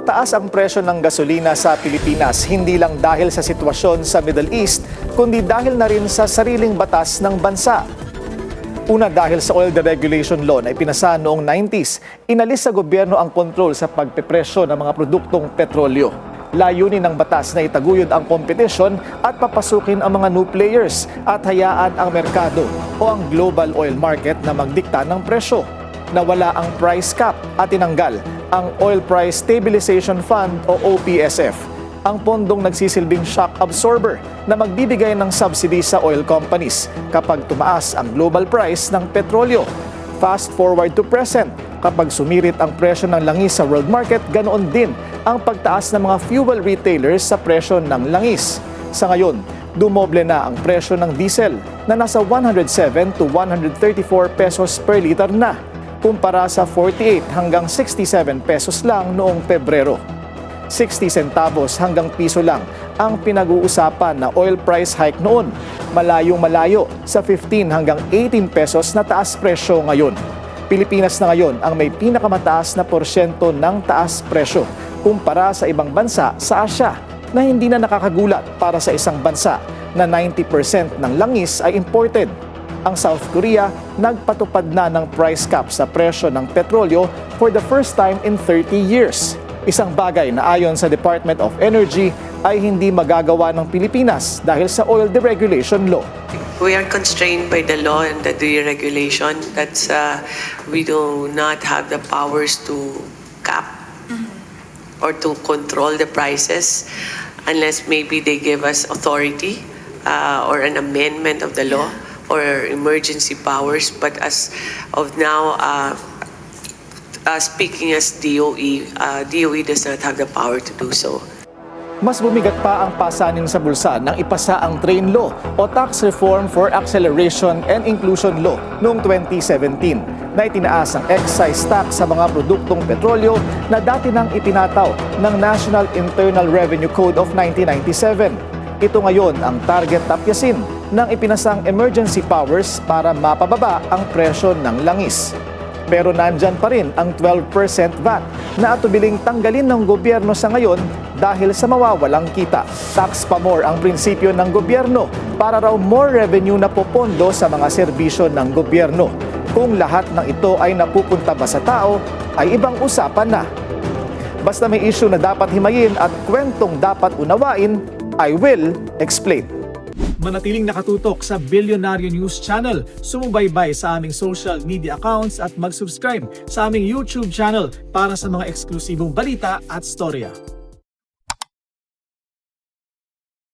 Tumataas ang presyo ng gasolina sa Pilipinas hindi lang dahil sa sitwasyon sa Middle East, kundi dahil na rin sa sariling batas ng bansa. Una dahil sa oil deregulation law na ipinasa noong 90s, inalis sa gobyerno ang kontrol sa pagpepresyo ng mga produktong petrolyo. Layunin ng batas na itaguyod ang kompetisyon at papasukin ang mga new players at hayaan ang merkado o ang global oil market na magdikta ng presyo. Nawala ang price cap at tinanggal ang Oil Price Stabilization Fund o OPSF, ang pondong nagsisilbing shock absorber na magbibigay ng subsidy sa oil companies kapag tumaas ang global price ng petrolyo. Fast forward to present, kapag sumirit ang presyo ng langis sa world market, ganoon din ang pagtaas ng mga fuel retailers sa presyo ng langis. Sa ngayon, dumoble na ang presyo ng diesel na nasa 107 to 134 pesos per liter na, kumpara sa 48 hanggang 67 pesos lang noong Pebrero. 60 centavos hanggang piso lang ang pinag-uusapan na oil price hike noon, malayong-malayo sa 15 hanggang 18 pesos na taas presyo ngayon. Pilipinas na ngayon ang may pinakamataas na porsyento ng taas presyo kumpara sa ibang bansa sa Asya, na hindi na nakakagulat para sa isang bansa na 90% ng langis ay imported. Ang South Korea nagpatupad na ng price cap sa presyo ng petrolyo for the first time in 30 years. Isang bagay na ayon sa Department of Energy ay hindi magagawa ng Pilipinas dahil sa oil deregulation law. We are constrained by the law and the deregulation. That's we do not have the powers to cap or to control the prices unless maybe they give us authority or an amendment of the law or emergency powers. But as of now, speaking as DOE, DOE does not have the power to do so. Mas bumigat pa ang pasanin sa bulsa nang ipasa ang Train Law o Tax Reform for Acceleration and Inclusion Law noong 2017 na itinaas ang excise tax sa mga produktong petrolyo na dati nang ipinataw ng National Internal Revenue Code of 1997. Ito ngayon ang target tapyasin ng ipinasang emergency powers para mapababa ang presyo ng langis. Pero nandyan pa rin ang 12% VAT na atubiling tanggalin ng gobyerno sa ngayon dahil sa mawawalang kita. Tax pa more ang prinsipyo ng gobyerno para raw more revenue na popondo sa mga serbisyo ng gobyerno. Kung lahat ng ito ay napupunta ba sa tao, ay ibang usapan na. Basta may issue na dapat himayin at kwentong dapat unawain, I will explain. Manatiling nakatutok sa Bilyonaryo News Channel, sumubaybay sa aming social media accounts at mag-subscribe sa aming YouTube channel para sa mga eksklusibong balita at storya.